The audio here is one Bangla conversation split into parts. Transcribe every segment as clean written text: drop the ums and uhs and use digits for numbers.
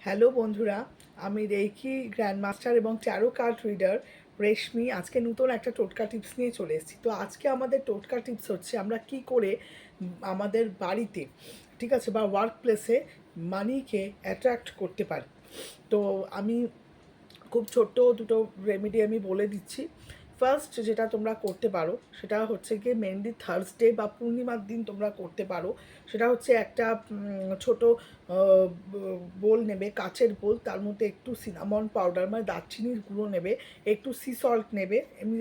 হ্যালো বন্ধুরা, আমি রেইকি গ্র্যান্ডমাস্টার এবং ট্যারো কার্ড রিডার রেশমি। আজকে নতুন একটা টোটকা টিপস নিয়ে চলে এসেছি। তো আজকে আমাদের টোটকা টিপস হচ্ছে আমরা কি করে আমাদের বাড়িতে, ঠিক আছে, বা ওয়ার্ক প্লেসে মানিকে অ্যাট্রাক্ট করতে পারি। তো আমি খুব ছোট্ট দুটো রেমেডি আমি বলে দিচ্ছি। ফার্স্ট যেটা তোমরা করতে পারো সেটা হচ্ছে গিয়ে মেনলি থার্সডে বা পূর্ণিমার দিন তোমরা করতে পারো। সেটা হচ্ছে একটা ছোট বোল নেবে, কাচের বোল, তার মধ্যে একটু সিনামন পাউডার মানে দারচিনির গুঁড়ো নেবে, একটু সি সল্ট নেবে, এমনি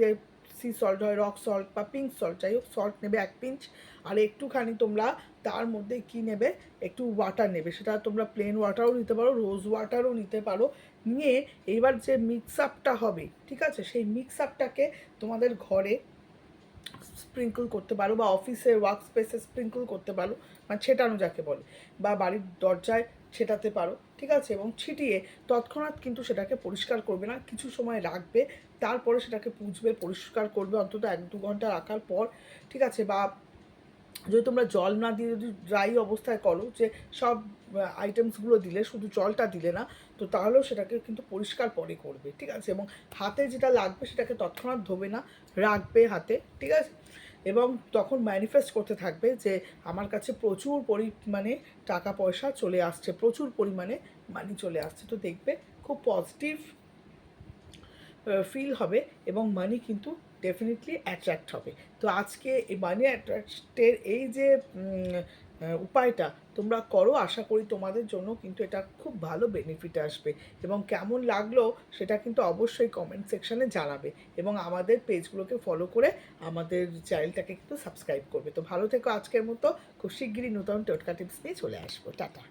সি সল্ট হয়, রক সল্ট বা পিঙ্ক সল্ট, যাই হোক সল্ট নেবে 1 পিঞ্চ। আর একটুখানি তোমরা তার মধ্যে কি নেবে, একটু ওয়াটার নেবে, সেটা তোমরা প্লেন ওয়াটারও নিতে পারো, রোজ ওয়াটারও নিতে পারো। নিয়ে এইবার যে মিক্স আপটা হবে, ঠিক আছে, সেই মিক্স আপটাকে তোমাদের ঘরে স্প্রিঙ্কল করতে পারো বা অফিসের ওয়ার্ক স্পেসে স্প্রিঙ্কল করতে পারো, মানে ছেটানো যাকে বলে, বা বাড়ির দরজায় ছেটাতে পারো, ঠিক আছে। এবং ছিটিয়ে তৎক্ষণাৎ কিন্তু সেটাকে পরিষ্কার করবে না, কিছু সময় রাখবে, তারপরে সেটাকে পুঁছবে, পরিষ্কার করবে অন্তত 1-2 ঘন্টা রাখার পর, ঠিক আছে। বা যদি তোমরা জল না দিয়ে যদি ড্রাই অবস্থায় করো, যে সব আইটেমসগুলো দিলে শুধু জলটা দিলে না, তো তাহলেও সেটাকে কিন্তু পরিষ্কার পরে করবে, ঠিক আছে। এবং হাতে যেটা লাগবে সেটাকে তৎক্ষণাৎ ধোবে না, রাখবে হাতে, ঠিক আছে। এবং তখন ম্যানিফেস্ট করতে থাকবে যে আমার কাছে প্রচুর পরিমাণে টাকা পয়সা চলে আসছে, প্রচুর পরিমাণে মানি চলে আসছে। তো দেখবে খুব পজিটিভ ফিল হবে এবং মানি কিন্তু ডেফিনেটলি অ্যাট্রাক্ট হবে। তো আজকে এই মানি অ্যাট্রাক্টের এই যে উপায়টা তোমরা করো, আশা করি তোমাদের জন্য কিন্তু এটা খুব ভালো বেনিফিট আসবে। এবং কেমন লাগলো সেটা কিন্তু অবশ্যই কমেন্ট সেকশানে জানাবে, এবং আমাদের পেজগুলোকে ফলো করে আমাদের চ্যানেলটাকে কিন্তু সাবস্ক্রাইব করবে। তো ভালো থেকো, আজকের মতো খুব শিগগিরই নতুন টোটকা টিপস নিয়ে চলে আসবো। টাটা।